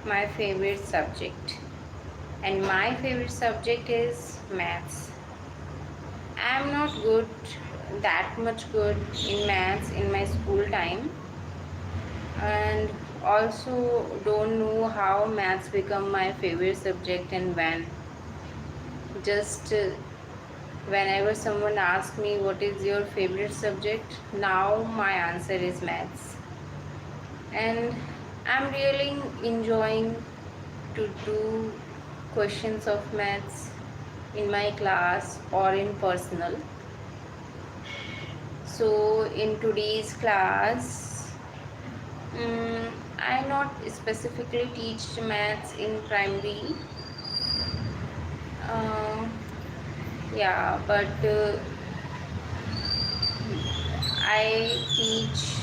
my favorite subject, and my favorite subject is maths. I'm not good, that much good in maths in my school time, and also don't know how maths become my favorite subject and when. Just whenever someone asks me what is your favorite subject, now my answer is maths. And I'm really enjoying to do questions of maths in my class or in personal. So in today's class, I not specifically teach maths in primary. Uh, yeah, but I teach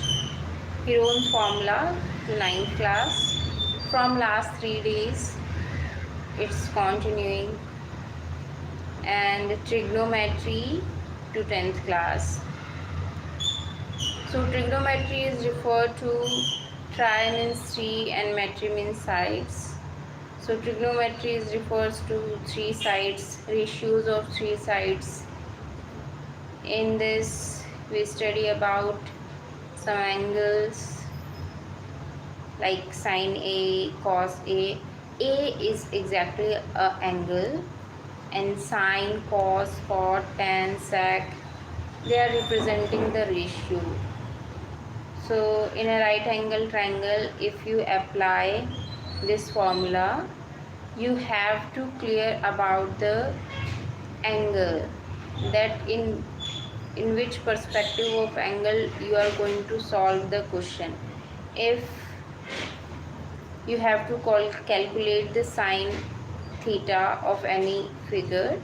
Heron formula to ninth class. From last 3 days, it's continuing, and trigonometry to 10th class. So trigonometry is referred to tri means three and metry means sides. So trigonometry is refers to three sides, ratios of three sides. In this we study about some angles like sine A, cos A. A is exactly a angle, and sine, cos, cot, tan, sec, they are representing the ratio. So in a right angle triangle, if you apply this formula, you have to clear about the angle, that in which perspective of angle you are going to solve the question. If you have to calculate the sine theta of any figure,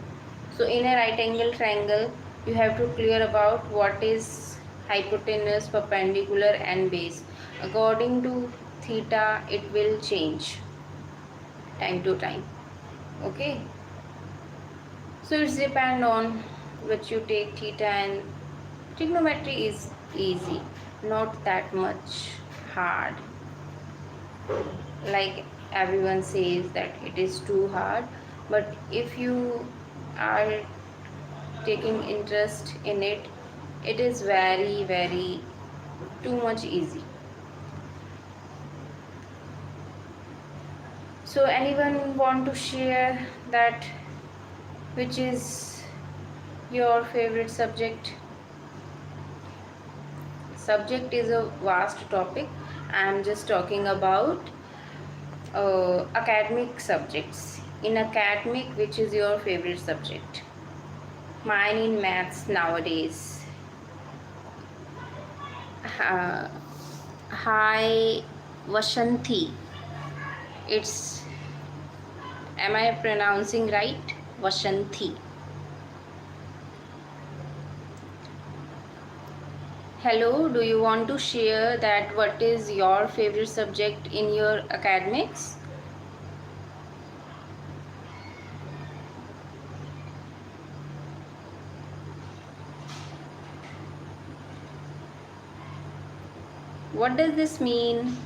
so in a right angle triangle you have to clear about what is hypotenuse, perpendicular and base. According to theta it will change time to time. Okay, so it's depend on which you take theta, and trigonometry is easy, not that much hard like everyone says that it is too hard. But if you are taking interest in it, it is very very too much easy. So anyone want to share that which is your favorite subject? Subject is a vast topic. I am just talking about academic subjects. In academic, which is your favorite subject? Mine in maths nowadays. Uh, Hi Vashanti. It's, am I pronouncing right? Vashanti. Hello, do you want to share that what is your favorite subject in your academics? What does this mean?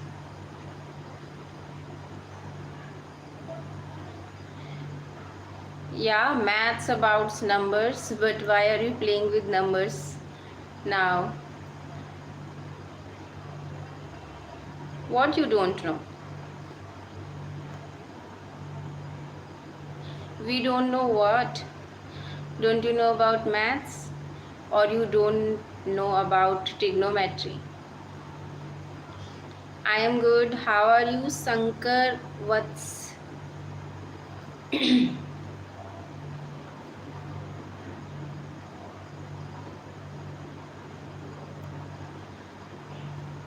Yeah, maths about numbers, but why are you playing with numbers now? What you don't know? We don't know what? Don't you know about maths? Or you don't know about trigonometry? I am good. How are you, Sankar? What's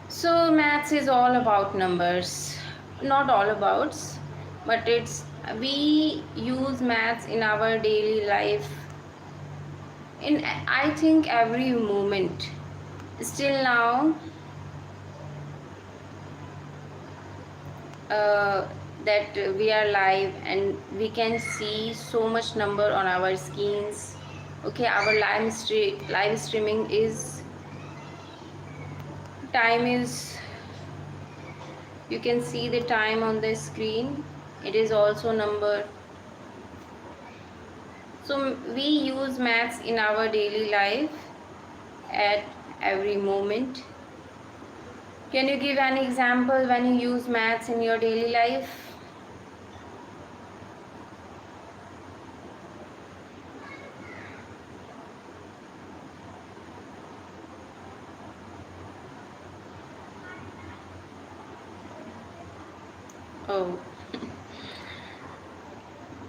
so maths is all about numbers. Not all about, but it's we use maths in our daily life in I think every moment. Still now, uh, that we are live and we can see so much number on our screens. Okay, our live streaming is time is You can see the time on the screen. It is also numbered. So we use maths in our daily life at every moment. Can you give an example when you use maths in your daily life? Oh,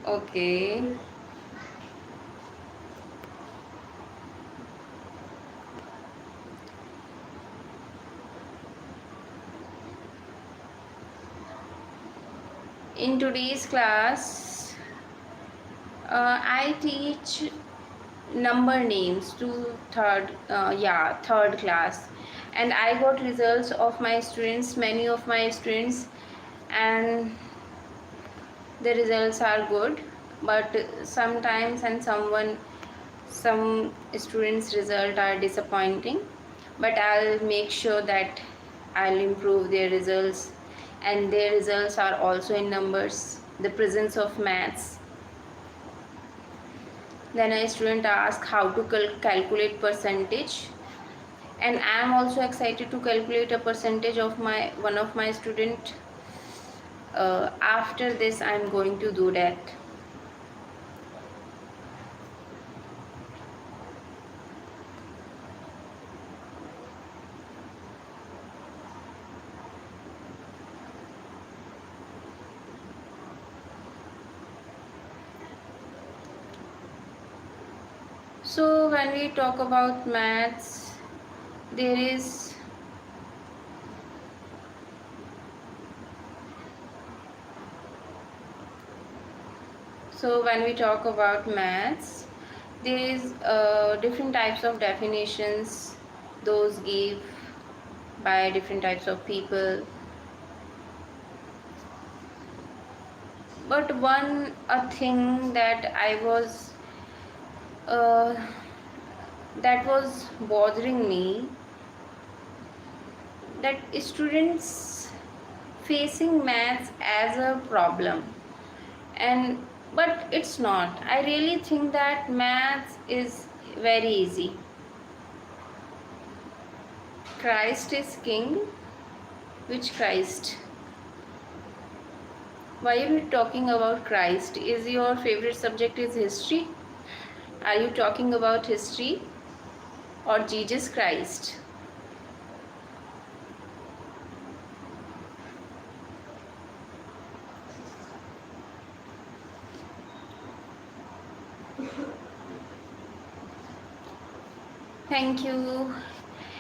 okay. In today's class, I teach number names to third class, and I got results of my students, many of my students, and the results are good. But sometimes and some students result are disappointing, but I'll make sure that I'll improve their results, and their results are also in numbers, the presence of maths. Then a student asked how to calculate percentage, and I am also excited to calculate a percentage of my one of my student. After this I am going to do that. So when we talk about maths, there is when we talk about maths, there is different types of definitions, those give by different types of people. But one a thing that uh, that was bothering me, that students facing maths as a problem, and but it's not. I really think that maths is very easy. Christ is king. Which Christ? Why are you talking about Christ? Is your favorite subject is history? Are you talking about history or Jesus Christ? Thank you.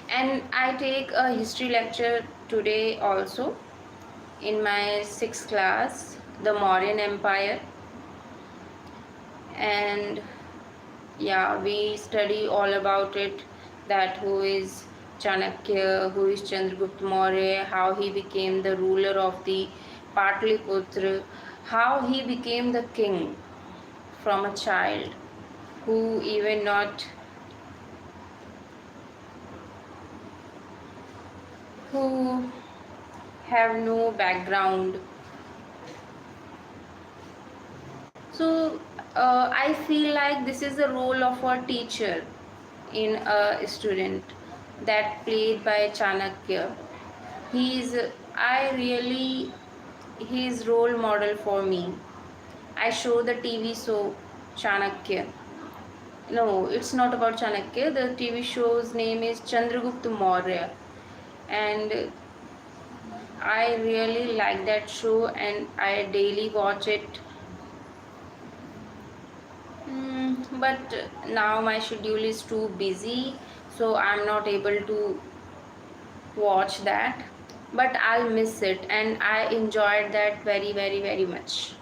And I take a history lecture today also in my 6th class, the Mauryan Empire. And yeah, we study all about it, that who is Chanakya, who is Chandragupta Maurya, how he became the ruler of the Patliputra, how he became the king from a child who even not who have no background. So I feel like this is the role of a teacher in a student, that played by Chanakya. He's I really his role model for me. I show the TV show Chanakya. No, it's not about Chanakya. The TV show's name is Chandragupta Maurya, and I really like that show, and I daily watch it. But now my schedule is too busy, so I'm not able to watch that. But I'll miss it, and I enjoyed that very, very, very much.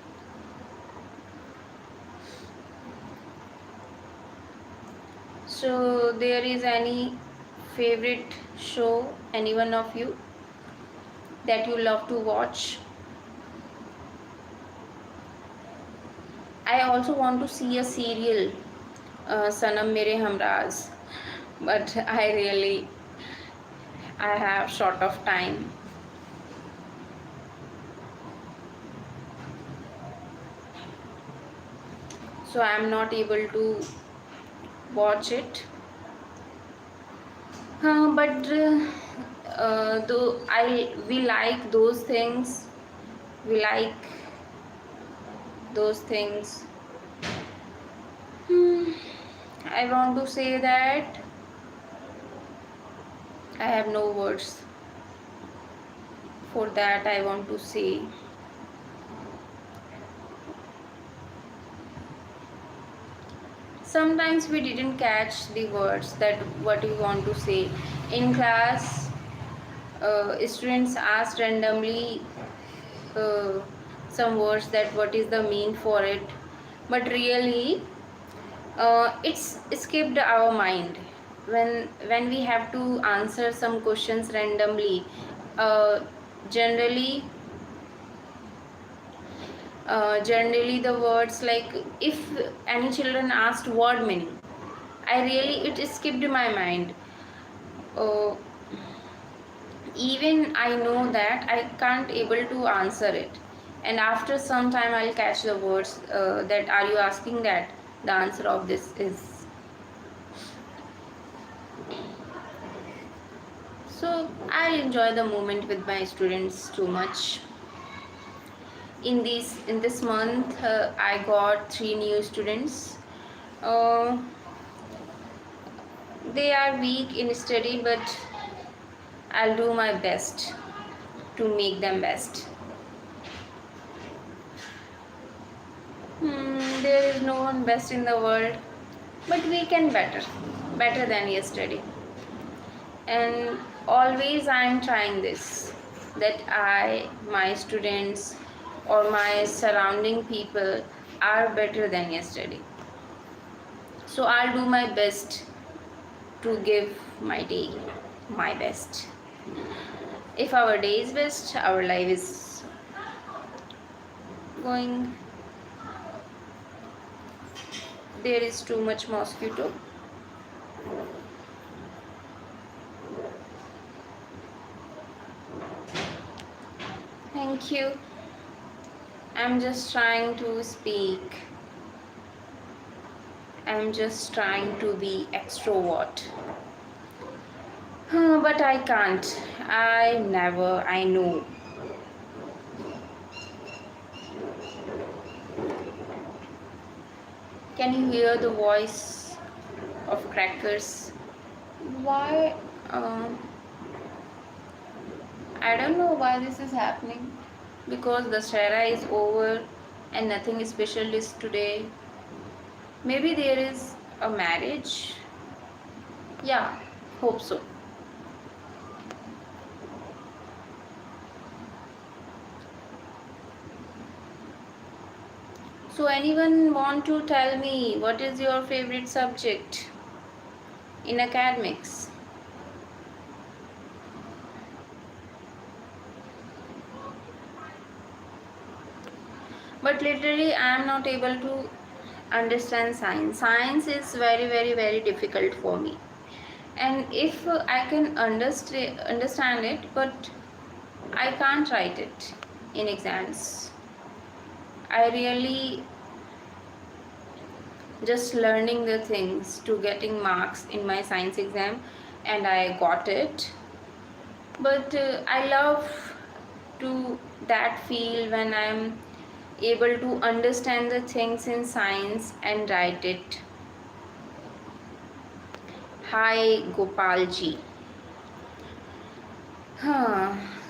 So, there is any favorite show, any one of you, that you love to watch? I also want to see a serial, Sanam Mere Hamraz, but I have short of time. so I'm not able to watch it. But though I we like those things, we like those things. Hmm, I want to say that I have no words for that. I want to say sometimes we didn't catch the words that what we want to say in class. Students asked randomly uh, some words that what is the mean for it, but really it's skipped our mind when we have to answer some questions randomly. uh, generally Generally the words like, if any children asked word meaning, I really it skipped my mind. uh, Even I know that I can't able to answer it, and after some time I'll catch the words that are you asking that the answer of this is. So I enjoy the moment with my students too much. In this month I got 3 new students. uh, they are weak in study, but I'll do my best to make them best. There is no one best in the world, but we can better than yesterday. And always I am trying this, that my students or my surrounding people are better than yesterday. So I'll do my best to give my day my best. If our day is best, our life is going. There is too much mosquito. Thank you. I'm just trying to speak. I'm just trying to be extrovert. But I can't. I know. Can you hear the voice of crackers? Why? I don't know why this is happening. Because the Shara is over and nothing special is today. Maybe there is a marriage. Yeah, hope so. So anyone want to tell me what is your favorite subject in academics? But literally I am not able to understand science. Science is very difficult for me. And if I can understand it, but I can't write it in exams. I really just learning the things to getting marks in my science exam, and I got it. But I love to that feel when I'm able to understand the things in science and write it. Hi Gopalji.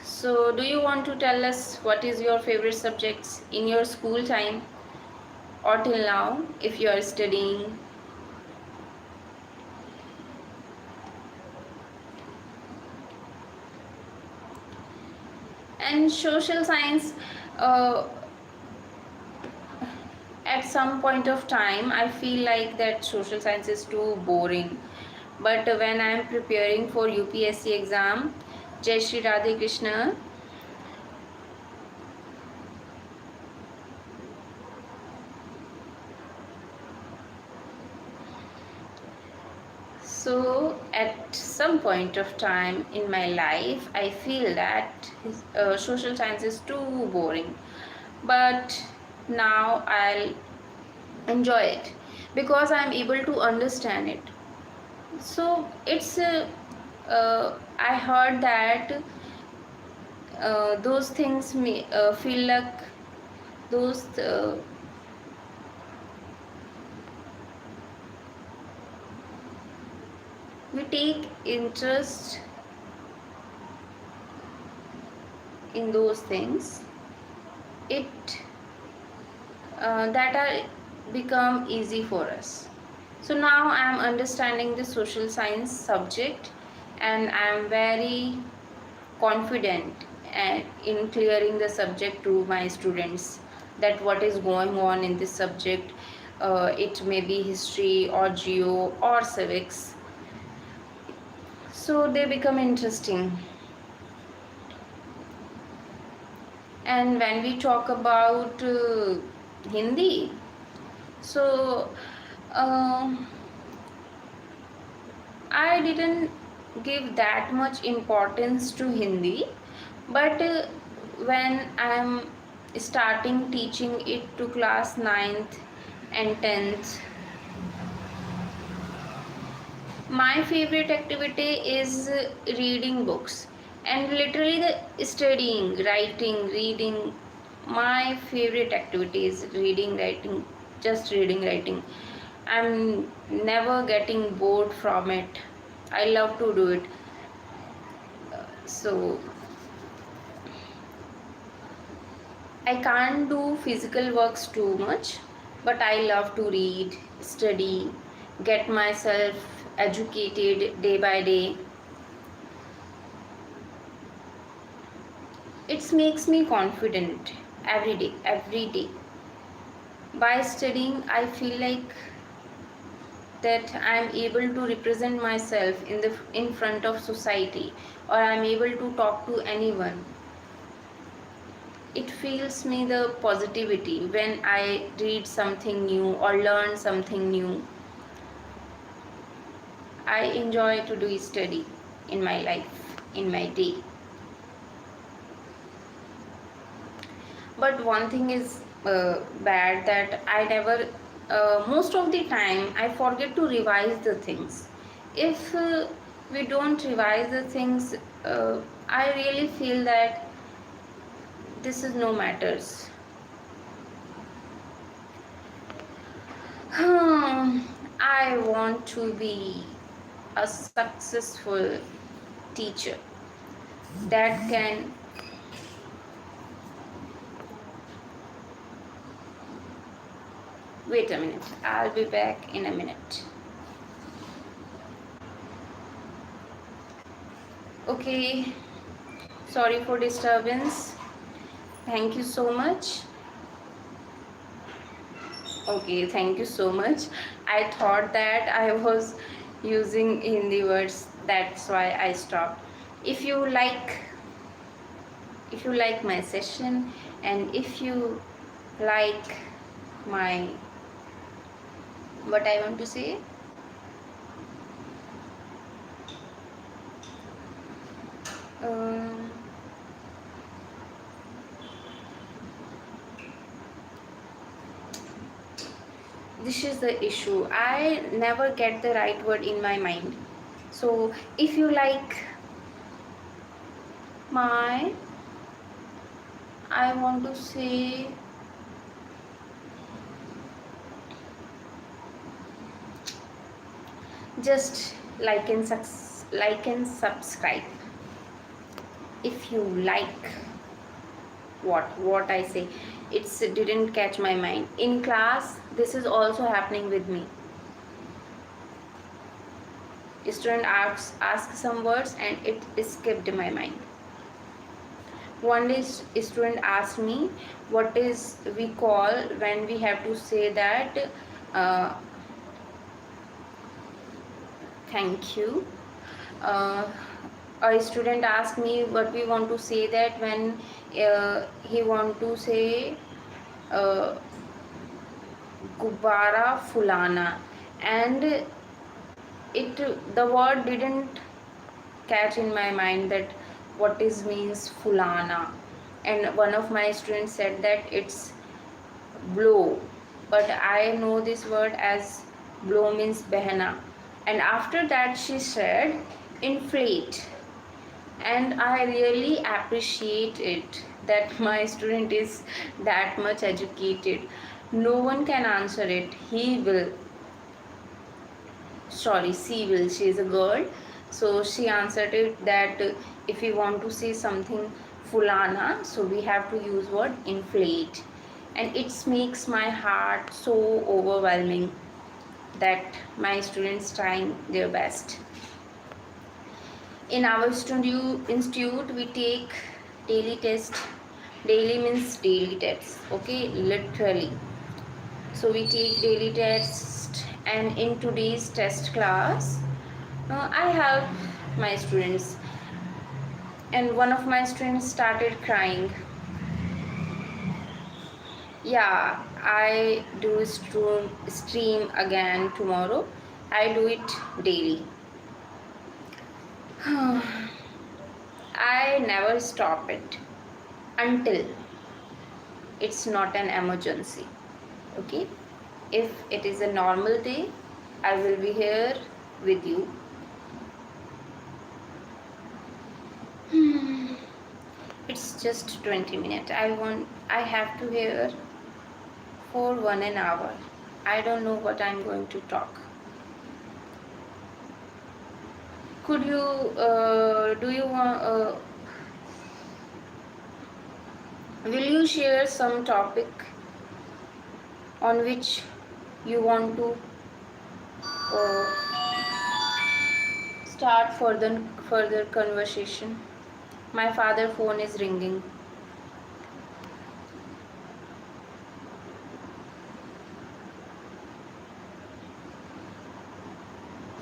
So do you want to tell us what is your favorite subjects in your school time or till now if you are studying? And social science, uh, at some point of time I feel like that social science is too boring. But when I am preparing for UPSC exam, Jai Shri Radhe Krishna, so at some point of time in my life I feel that social science is too boring. But now I'll enjoy it, because I am able to understand it. So it's I heard that those things may feel like those we take interest in those things, it that are become easy for us. So now I am understanding the social science subject, and I am very confident in clearing the subject to my students, that what is going on in this subject. It may be history or geo or civics, so they become interesting. And when we talk about Hindi, so I didn't give that much importance to Hindi, but when I'm starting teaching it to class 9th and 10th, my favorite activity is reading books, and literally the studying, writing, reading. My favorite activity is reading, writing, just reading, writing. I'm never getting bored from it. I love to do it. So I can't do physical works too much, but I love to read, study, get myself educated day by day. It makes me confident every day, every day. By studying, I feel like that I'm able to represent myself in front of society, or I'm able to talk to anyone. It feels me the positivity when I read something new or learn something new. I enjoy to do study in my life, in my day. But one thing is bad, that I never, most of the time, I forget to revise the things. If we don't revise the things, I really feel that this is no matters. I want to be a successful teacher that can wait a minute, I'll be back in a minute. Okay, sorry for disturbance. Thank you so much. Okay, thank you so much. I thought that I was using Hindi words, that's why I stopped. If you like my session, and if you like my, what I want to say, um, this is the issue, I never get the right word in my mind. So if you like my, I want to say, just like and subscribe if you like what I say. It didn't catch my mind. In class, this is also happening with me. A student asks some words and it escaped my mind. One day a student asked me, what is we call when we have to say that thank you. A student asked me what we want to say that when he want to say uh, gubbara fulana, and the word didn't catch in my mind that what is means fulana. And one of my students said that it's blow. but I know this word as blow means behna. And after that she said inflate, and I really appreciate it that my student is that much educated. No one can answer it. He will, sorry, she will, she is a girl, so she answered it that if we want to say something fulana, so we have to use word inflate. And it makes my heart so overwhelming that my students trying their best. In our institute we take daily test. Daily means daily tests, okay, literally. So we take daily test, and in today's test class I have my students, and one of my students started crying. Yeah, I do stream again tomorrow. I do it daily. I never stop it until it's not an emergency. Okay, if it is a normal day, I will be here with you. It's just 20 minutes. I have to hear for 1 hour. I don't know what I'm going to talk. Could you do you want will you share some topic on which you want to uh, start further conversation? My father phone is ringing.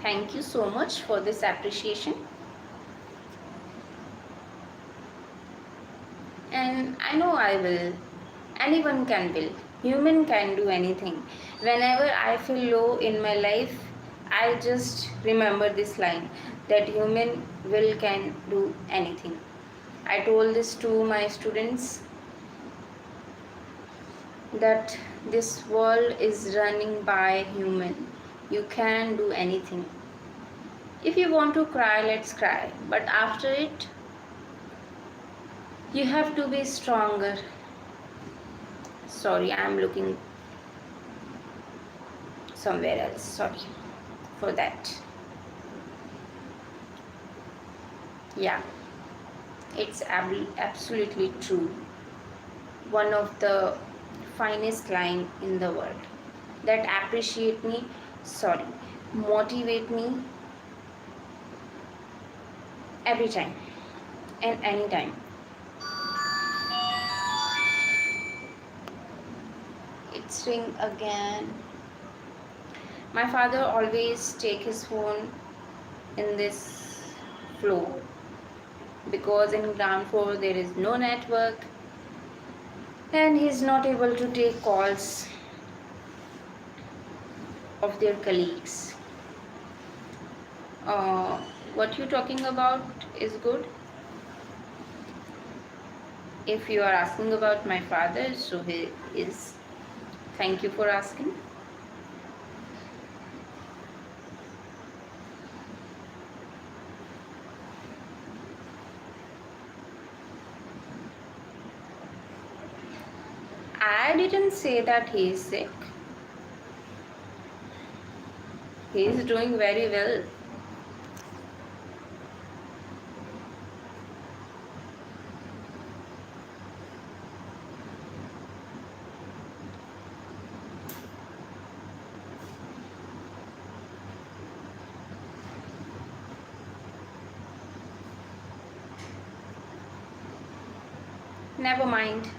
Thank you so much for this appreciation. And I know I will. Anyone can will. Human can do anything. Whenever I feel low in my life, I just remember this line that human will can do anything. I told this to my students that this world is running by human. You can do anything. If you want to cry, let's cry. But after it, you have to be stronger. Sorry, I'm looking somewhere else. Sorry for that. Yeah, it's absolutely true. One of the finest line in the world that motivate me every time and anytime. It's ring again. My father always take his phone in this floor because in ground floor there is no network and he is not able to take calls of their colleagues. What you talking about is good. If you are asking about my father, so he is. Thank you for asking. I didn't say that he is sick. He is doing very well. Never mind.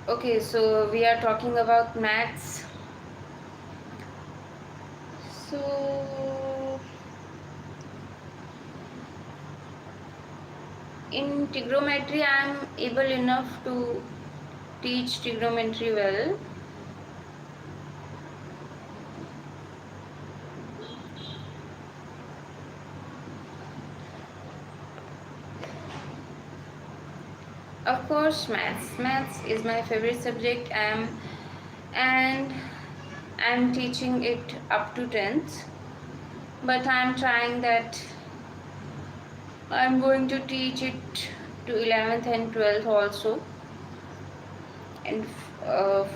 Okay, so we are talking about maths. So in trigonometry I am able enough to teach trigonometry well, course, maths. Maths is my favorite subject. And I'm teaching it up to 10th, but I'm trying that I'm going to teach it to 11th and 12th also. And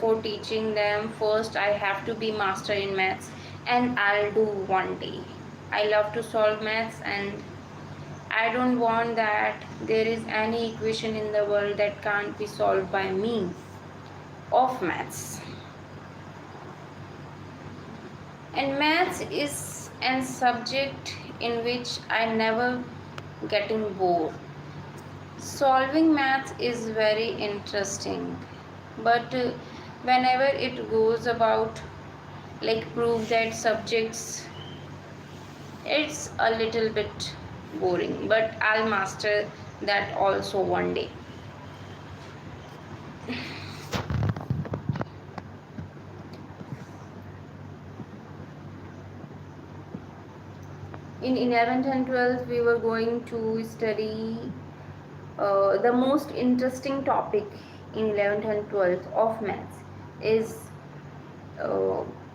for teaching them, first I have to be master in maths, and I'll do one day. I love to solve maths, and I don't want that there is any equation in the world that can't be solved by me of maths. And maths is a subject in which I never getting bored. Solving maths is very interesting, but whenever it goes about like prove that subjects, it's a little bit boring, but I'll master that also one day. In 11th and 12th we were going to study the most interesting topic in 11th and 12th of maths is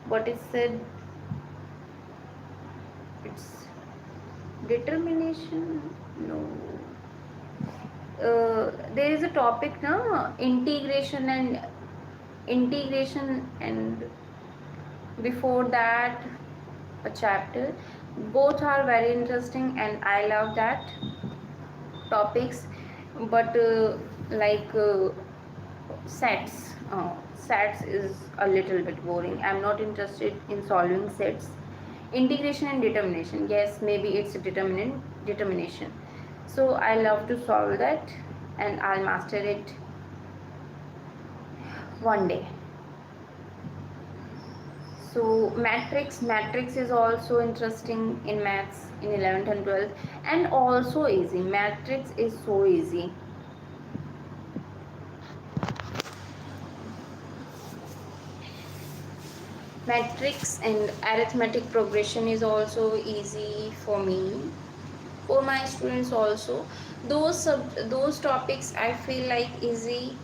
what is said, it's determination, no, there is a topic now, integration and before that a chapter. Both are very interesting and I love that topics, but sets is a little bit boring. I'm not interested in solving sets. Integration and determination, yes, maybe it's a determination, so I love to solve that and I'll master it one day. So matrix is also interesting in maths in 11th and 12th, and also easy. Matrix is so easy. Matrix and arithmetic progression is also easy for me, for my students also. Those topics I feel like easy.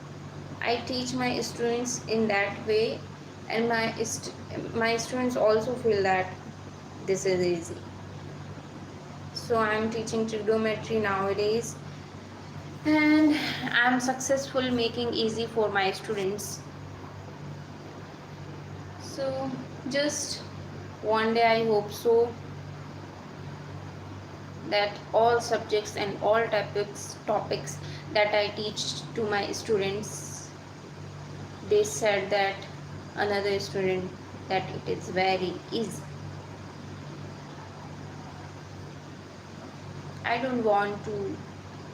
I teach my students in that way, and my students also feel that this is easy. So I'm teaching trigonometry nowadays, and I'm successful making easy for my students. So just one day I hope so that all subjects and all topics that I teach to my students, they said that another student that it is very easy. I don't want to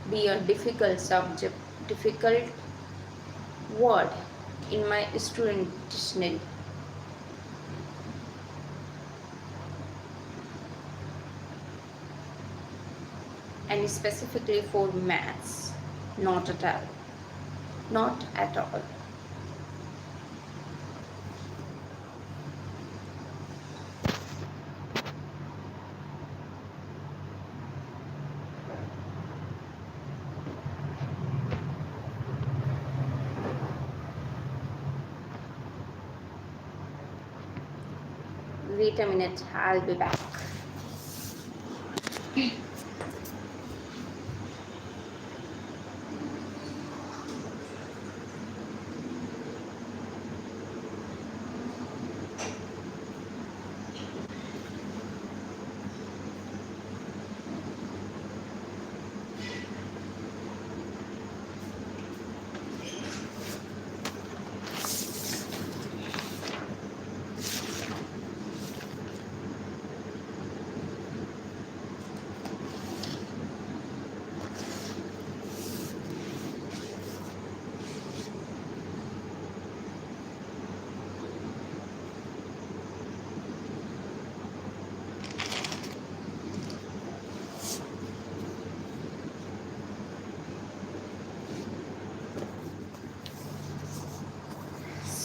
be a difficult subject, difficult word in my student dictionary. And specifically for maths, not at all. Not at all. Wait a minute, I'll be back.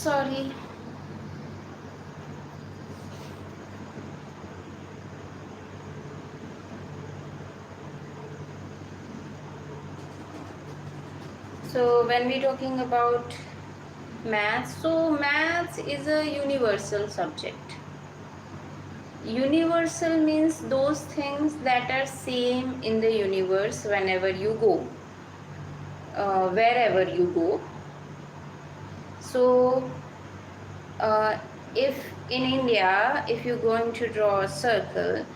Sorry. So when we talking about maths, so maths is a universal subject. Universal means those things that are same in the universe whenever you go, wherever you go. So uh, if in India, if you're going to draw a circle,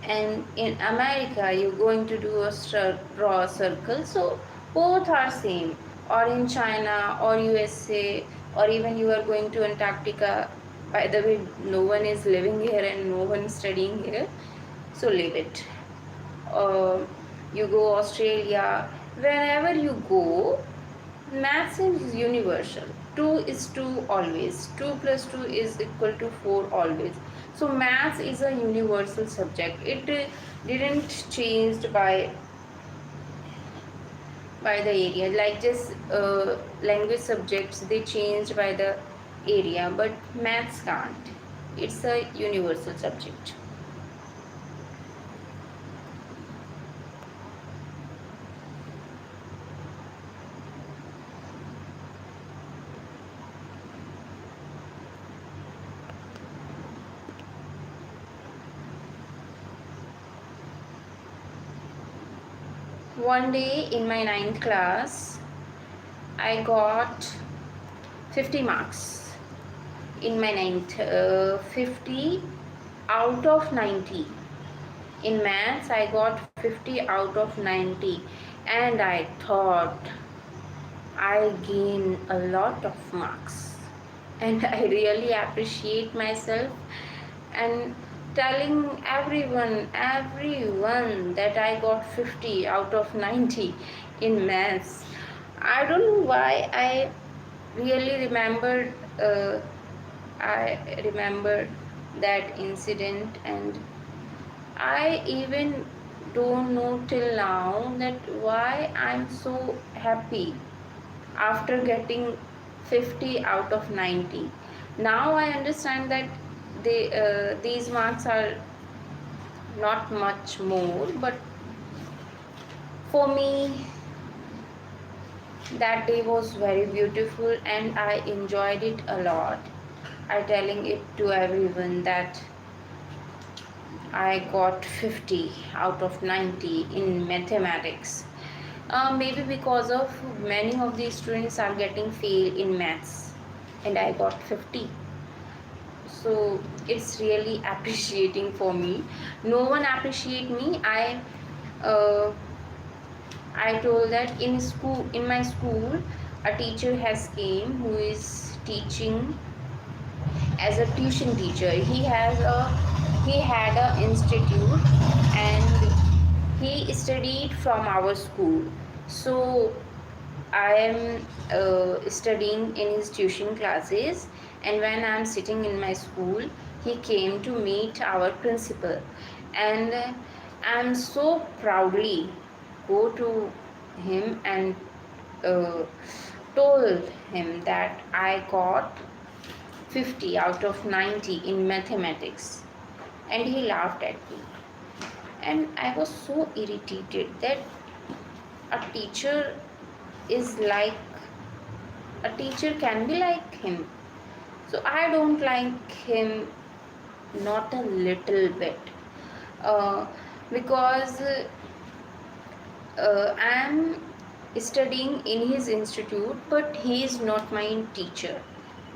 and in America you're going to do draw a circle, so both are same. Or in China or USA, or even you are going to Antarctica. By the way, no one is living here and no one is studying here, so leave it. uh, you go Australia, wherever you go, maths is universal. 2 is 2 always. 2 plus 2 is equal to 4 always. So maths is a universal subject. It didn't changed by the area. Like just language subjects, they changed by the area, but maths can't. It's a universal subject. One day in my ninth class, I got 50 marks in my ninth, 50 out of 90. In maths, I got 50 out of 90, and I thought I gained a lot of marks. And I really appreciate myself and telling everyone that I got 50 out of 90 in maths. I don't know why I really remembered that incident, and I even don't know till now that why I'm so happy after getting 50 out of 90. Now I understand that these marks are not much more, but for me that day was very beautiful and I enjoyed it a lot. I telling it to everyone that I got 50 out of 90 in mathematics. Maybe because of many of these students are getting fail in maths, and I got 50. So it's really appreciating for me. No one appreciate me. Uh, I told that in my school, a teacher has came who is teaching as a tuition teacher. He had a institute, and he studied from our school. So I am studying in his tuition classes, and when I am sitting in my school, he came to meet our principal, and I am so proudly go to him and uh, told him that I got 50 out of 90 in mathematics, and he laughed at me, and I was so irritated that a teacher is like a teacher can be like him. So I don't like him, not a little bit, uh, because I'm studying in his institute, but he is not my teacher.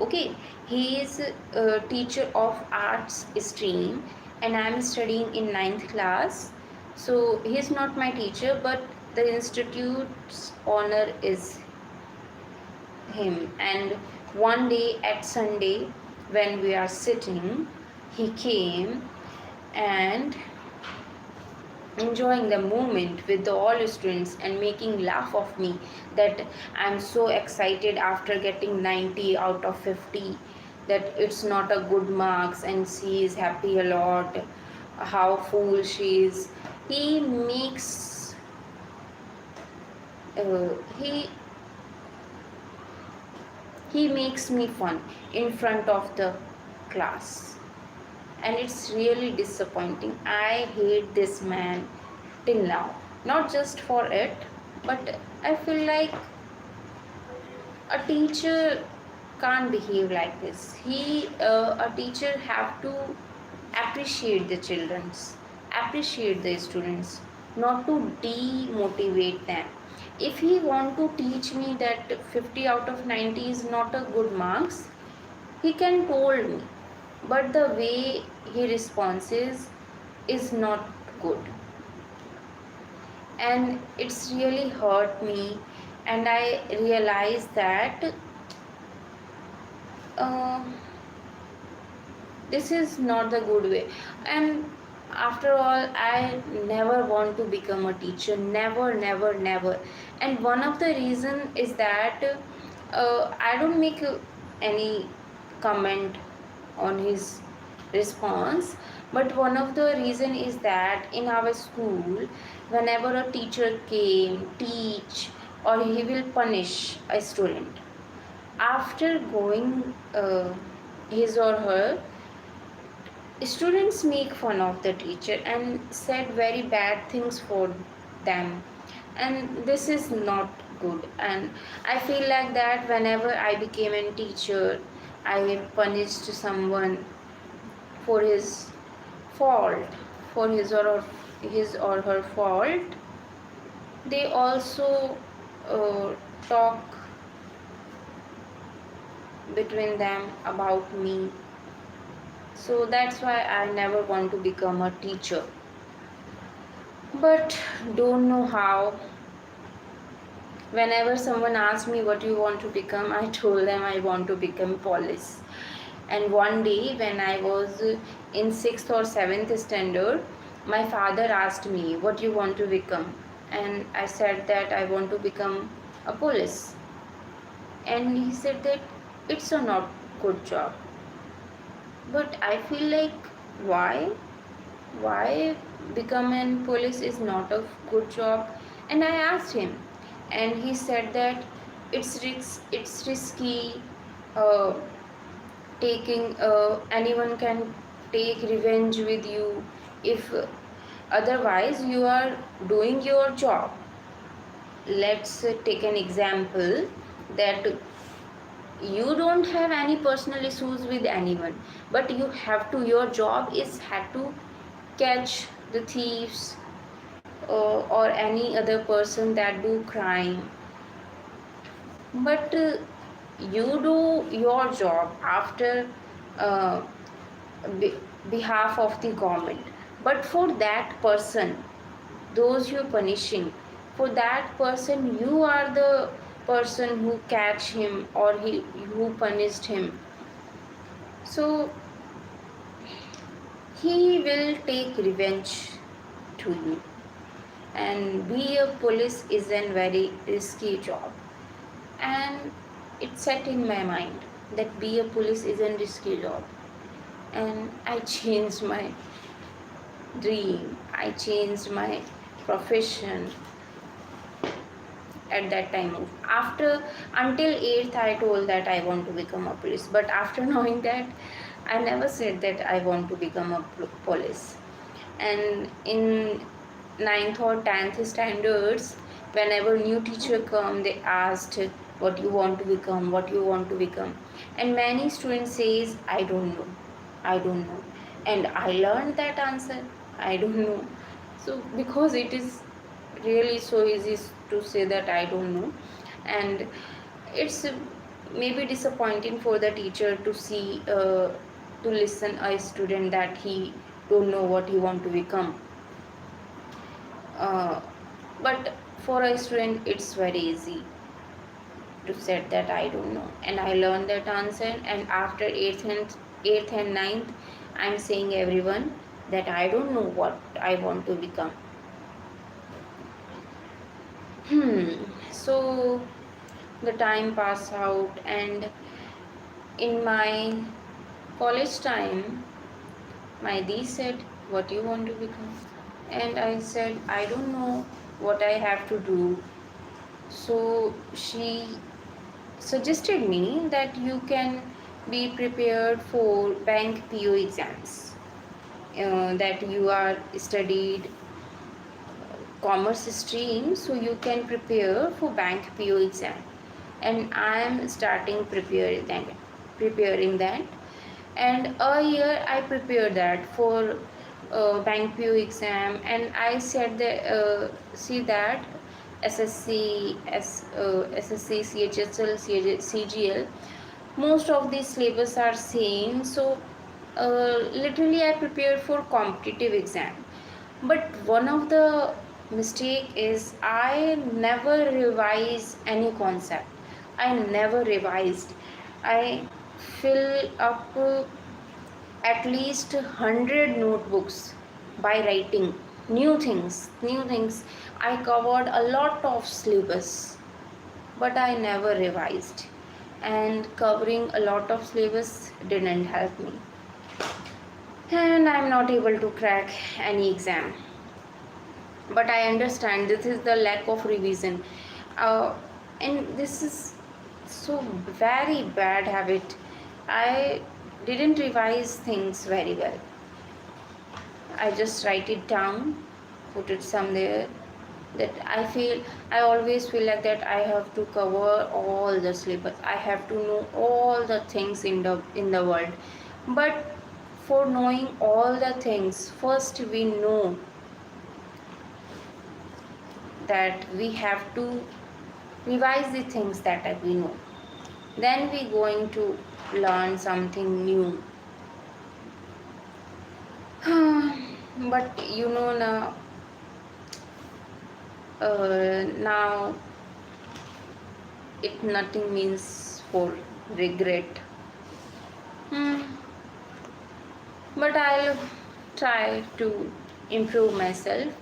Okay, he is a teacher of arts stream, and I'm studying in ninth class. So he is not my teacher, but the institute's honor is him. And one day at Sunday, when we are sitting, he came and enjoying the moment with the all students and making laugh of me that I'm so excited after getting 90 out of 50, that it's not a good marks and she is happy a lot, how fool she is. He makes uh, he he makes me fun in front of the class, and it's really disappointing. I hate this man till now, not just for it, but I feel like A teacher can't behave like this. A teacher have to appreciate the children's, appreciate the students, not to demotivate them. If he want to teach me that 50 out of 90 is not a good marks, he can told me, but the way he responds is not good, and it's really hurt me. And I realized that uh, this is not the good way. And after all, I never want to become a teacher, never, never, never. And one of the reason is that I don't make any comment on his response. But one of the reason is that in our school, whenever a teacher came teach, or he will punish a student, after going his or her, students make fun of the teacher and said very bad things for them, and this is not good. And I feel like that whenever I became a teacher, I punished someone for his fault, for his or her fault, they also talk between them about me. So that's why I never want to become a teacher. But don't know how. Whenever someone asks me what you want to become, I told them I want to become police. And one day when I was in 6th or 7th standard, my father asked me what you want to become, and I said that I want to become a police. And he said that it's a not good job. But I feel like, why why becoming police is not a good job? And I asked him, and he said that it's risky, uh, taking anyone can take revenge with you if otherwise you are doing your job. Let's take an example that you don't have any personal issues with anyone, but you have to, your job is have to catch the thieves, or any other person that do crime. But you do your job after uh, be- behalf of the government. But for that person, those you're punishing, for that person you are the person who catch him, or he who punished him. So he will take revenge to you. And be a police is a very risky job. And it set in my mind that be a police is a risky job. And I changed my dream, I changed my profession at that time. After, until 8th, I told that I want to become a police, but after knowing that, I never said that I want to become a police. And in 9th or 10th standards, whenever new teacher come, they asked what you want to become, what you want to become. And many students says I don't know, I don't know. And I learned that answer, I don't know. So because it is really so easy to say that I don't know. And it's maybe disappointing for the teacher to see, to listen a student that he don't know what he want to become. uh, but for a student it's very easy to say that I don't know. And I learned that answer, and after 8th and 9th, I'm saying everyone that I don't know what I want to become. So the time passed out, and in my college time, my dee said, what you want to become? And I said, I don't know what I have to do. So she suggested me that you can be prepared for bank PO exams, that you are studied commerce stream, so you can prepare for bank PO exam. and I am starting preparing that. And a year I prepared that for bank PO exam, and I said that see that SSC, CHSL, CGL, most of these syllabus are same. So literally I prepared for competitive exam. But one of the mistake is I never revise any concept. I never revised. I fill up at least 100 notebooks by writing new things. I covered a lot of syllabus, but I never revised, and covering a lot of syllabus didn't help me, and I'm not able to crack any exam. But I understand this is the lack of revision, uh, and this is so very bad habit. I didn't revise things very well. I just write it down, put it somewhere, that I always feel like that I have to cover all the syllabus. I have to know all the things in the world. But for knowing all the things, first we know that we have to revise the things that we know. Then we going to learn something new. But now it nothing means for regret. Hmm. But I'll try to improve myself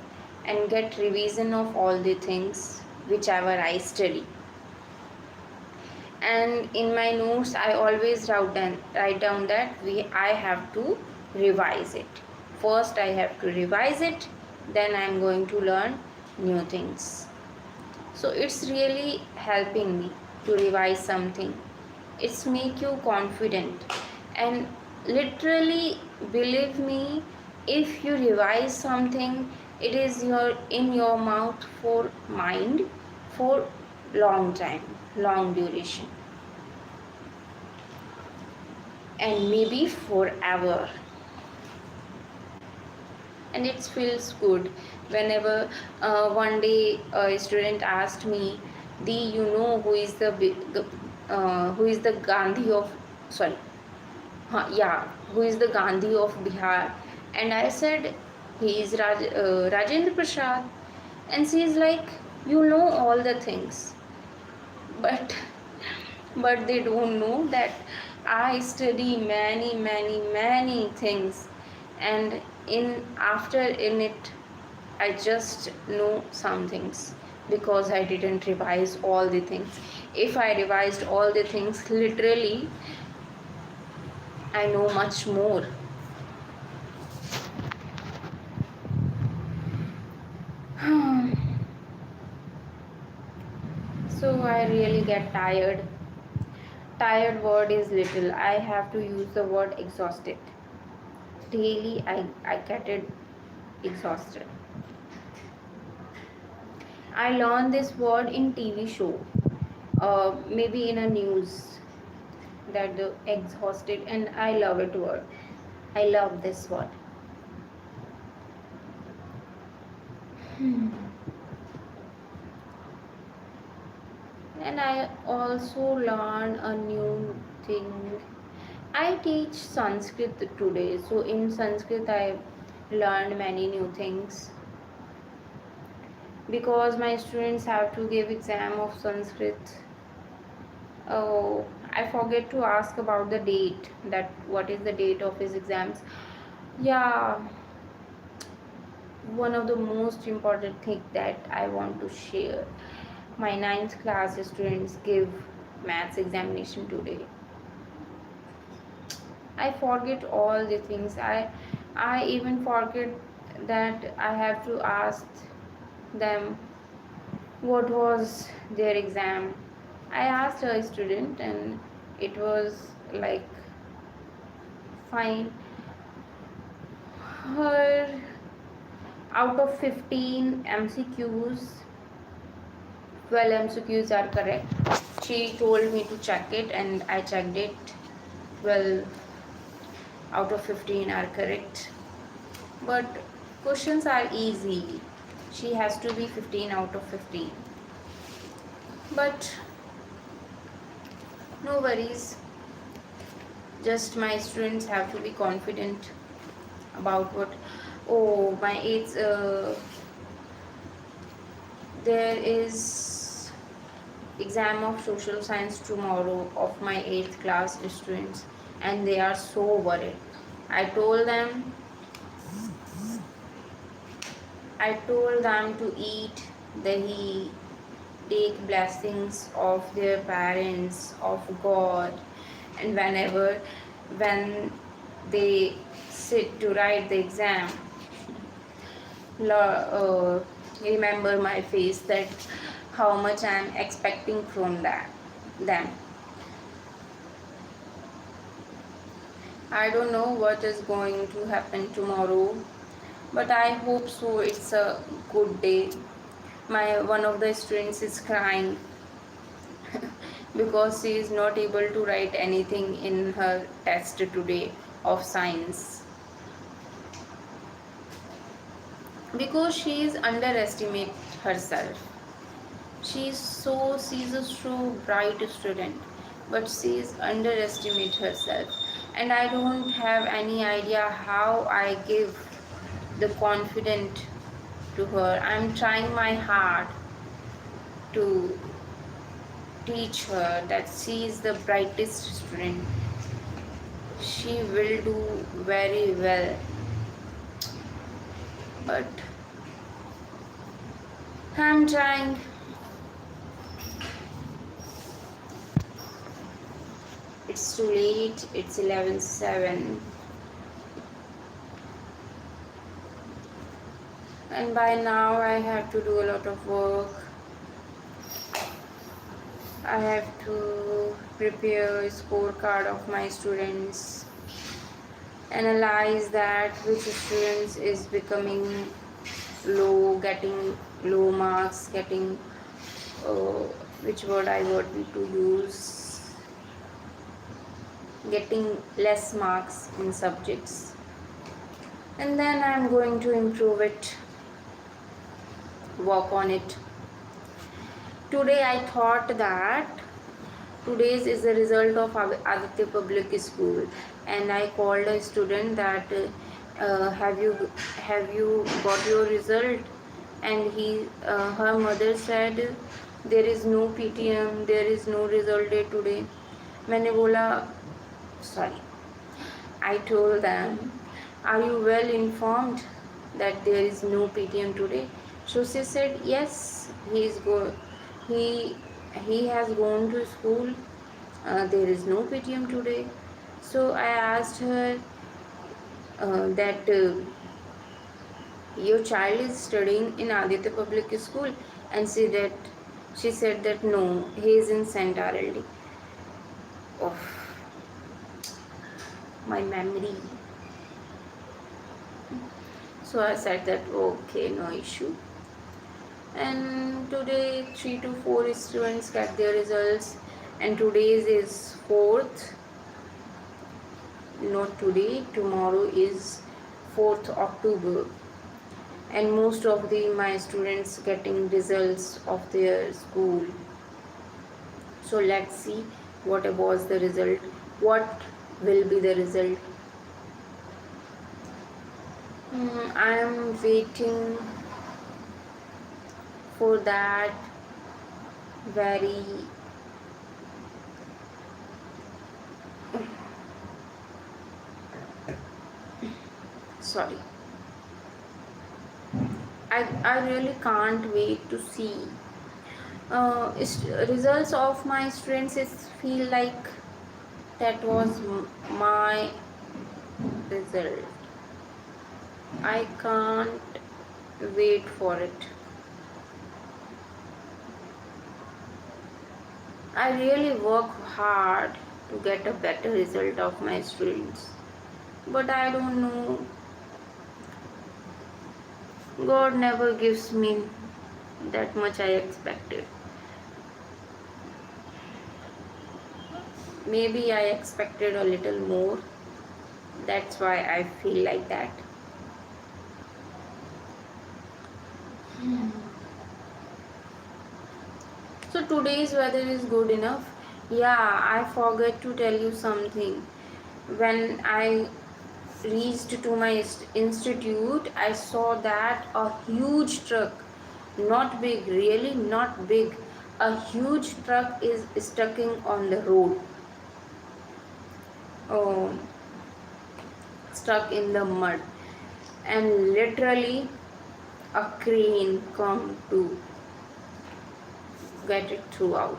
and get revision of all the things whichever I study. And in my notes I always write down that I have to revise it. First I have to revise it, then I'm going to learn new things. So it's really helping me to revise something. It's make you confident, and literally believe me, if you revise something, it is in your mouth for mind for long time, long duration, and maybe forever. And it feels good whenever one day a student asked me, "Do you know who is the Gandhi of sorry yeah, who is the Gandhi of Bihar?" And I said, "He is Rajendra Prasad." And she is like, "You know all the things, but they don't know that I study many things, and in it I just know some things because I didn't revise all the things. If I revised all the things, literally I know much more." So I really get tired. Tired word is little. I have to use the word exhausted. Daily I get it exhausted. I learned this word in TV show, maybe in a news, that the exhausted, and I love it word. I love this word. And I also learn a new thing. I teach Sanskrit today, so in Sanskrit I learned many new things because my students have to give exam of Sanskrit. Oh, I forget to ask about the date. That what is the date of his exams? Yeah, one of the most important thing that I want to share. My ninth class students give maths examination today. I forget all the things. I even forget that I have to ask them what was their exam. I asked a student and it was like fine. Her out of 15 MCQs, 12 MCQs are correct. she told me to check it, and I checked it. Well, out of 15 are correct, but questions are easy. She has to be 15 out of 15. But no worries, just my students have to be confident about what. Oh, my eighth, there is exam of social science tomorrow of my 8th class students, and they are so worried. I told them I told them to eat dahi, take blessings of their parents, of God, and when they sit to write the exam, remember my face, that how much I am expecting from them. I don't know what is going to happen tomorrow, but I hope so. It's a good day. My one of the students is crying because she is not able to write anything in her test today of science, because she is underestimate herself. She's a so bright student, but she is underestimate herself, and I don't have any idea how I give the confidence to her. I'm trying my hard to teach her that she is the brightest student. She will do very well, but I'm trying. It's too late. It's 11:07, and by now I have to do a lot of work. I have to prepare a scorecard of my students, analyze that which students is becoming low, getting low marks, getting which word I want to use, getting less marks in subjects, and then I'm going to improve it, work on it. Today I thought that today's is the result of Aditya Public School, and I called a student that have you got your result, and her mother said there is no PTM, there is no result day today. मैंने बोला sorry. I told them, are you well informed that there is no PTM today? So she said yes, he has gone to school. There is no PTM today. So I asked her that your child is studying in Aditya Public School, and she said that no, he is in St. RLD. Oh, my memory. So I said that okay, no issue. And today 3 to 4 students get their results, and today's is 4th. Not today, tomorrow is 4th October, and most of my students getting results of their school. So let's see what was the result, what will be the result. I am waiting for that very sorry, I really can't wait to see results of my students. It feel like that was my result. I can't wait for it. I really work hard to get a better result of my students, but I don't know, God never gives me that much I expected. Maybe I expected a little more. That's why I feel like that. So today's weather is good enough. Yeah, I forgot to tell you something. When I reached to my institute, I saw that a huge truck, not big, really not big, a huge truck is stuck on the road, um, stuck in the mud, and literally a crane come to get it throughout.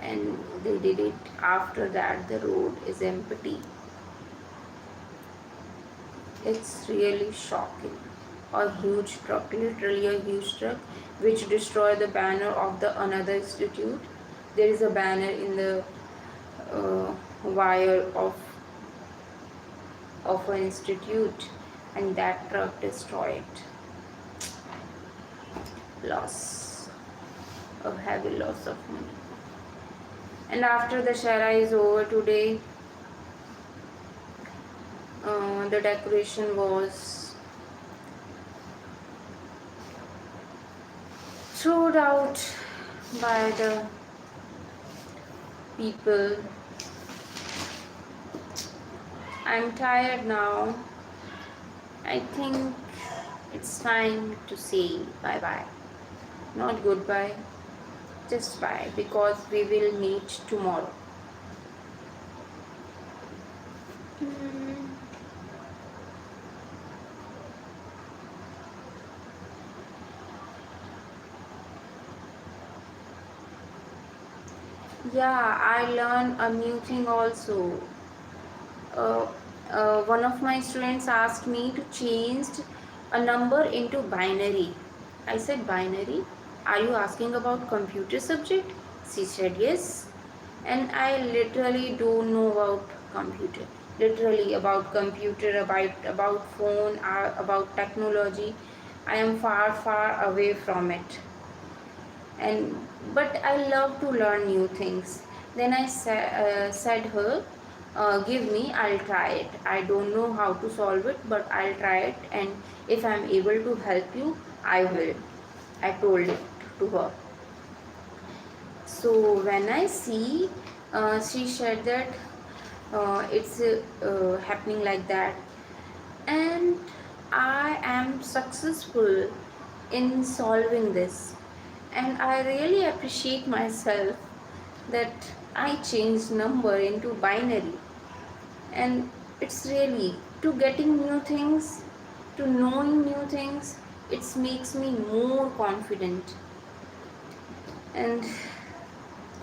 And they did it. After that, the road is empty. It's really shocking. A huge truck, literally a huge truck, which destroyed the banner of the another institute. There is a banner in the wire of an institute, and that truck destroyed. Loss, a heavy loss of money. And after the Shara is over today, the decoration was thrown out by the people. I'm tired now. I think it's time to say bye bye. Not goodbye, just bye, because we will meet tomorrow. Yeah, I learned a new thing also. Uh, One of my students asked me to change a number into binary. I said, binary? Are you asking about computer subject? She said yes. And I literally don't know about computer. Literally about computer, about phone, about technology. I am far away from it. And but I love to learn new things. Then I said her, give me, I'll try it. I don't know how to solve it, but I'll try it, and if I'm able to help you, I will. I told it to her. So when I see, she said that it's happening like that, and I am successful in solving this, and I really appreciate myself that I changed number into binary. And it's really to getting new things, to knowing new things, it makes me more confident. And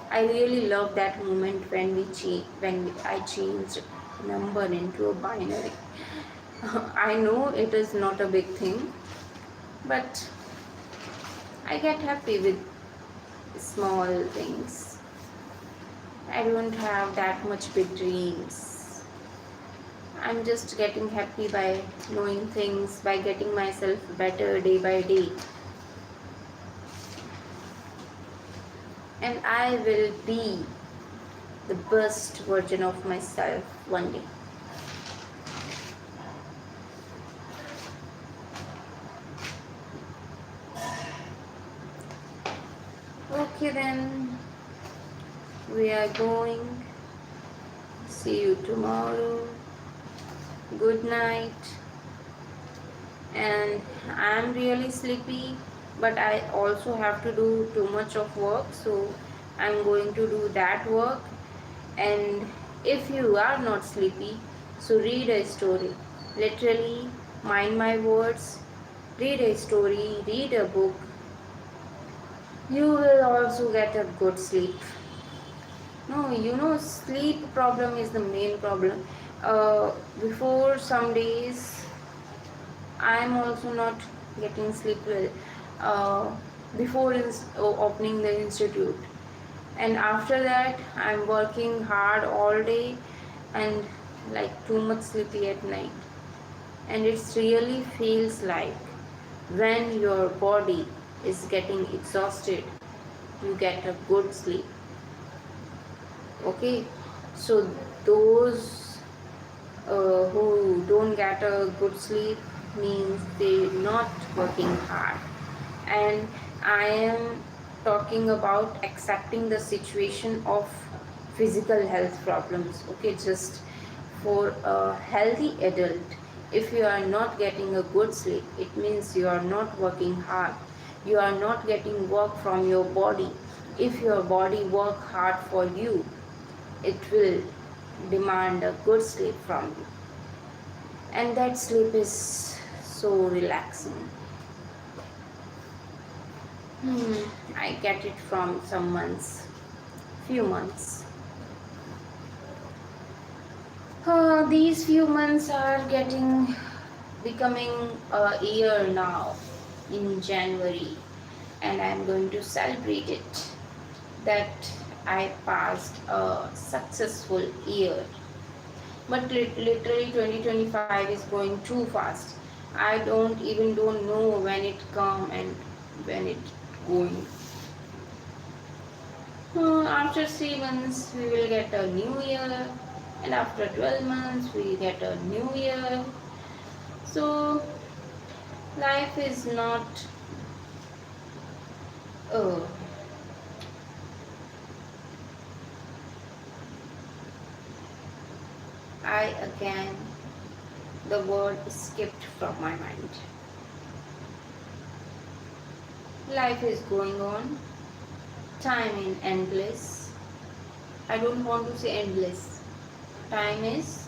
I really love that moment when I changed number into a binary. I know it is not a big thing, but I get happy with small things. I don't have that much big dreams. I'm just getting happy by knowing things, by getting myself better day by day. And I will be the best version of myself one day. Okay, then we are going. See you tomorrow. Good night. And I'm really sleepy, but I also have to do too much of work, so I'm going to do that work. And if you are not sleepy, so read a story. Literally, mind my words, read a story, read a book. You will also get a good sleep. No, sleep problem is the main problem. Before some days, I'm also not getting sleep well. Before opening the institute, and after that, I'm working hard all day and like too much sleepy at night. And it really feels like when your body is getting exhausted, you get a good sleep. Okay, so those who don't get a good sleep means they're not working hard. And I am talking about accepting the situation of physical health problems. Okay, just for a healthy adult, if you are not getting a good sleep, it means you are not working hard, you are not getting work from your body. If your body work hard for you, it will demand a good sleep from you, and that sleep is so relaxing. I get it from some months, few months. These few months are becoming a year now in January, and I'm going to celebrate it that I passed a successful year. But literally 2025 is going too fast. I don't know when it come and when it going. After 3 months we will get a new year, and after 12 months we get a new year. So life is not, oh, I again, the word skipped from my mind. Life is going on, time in endless. I don't want to say endless. Time is,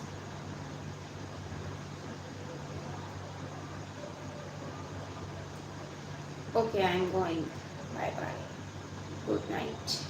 okay, I'm going. Bye bye. Good night.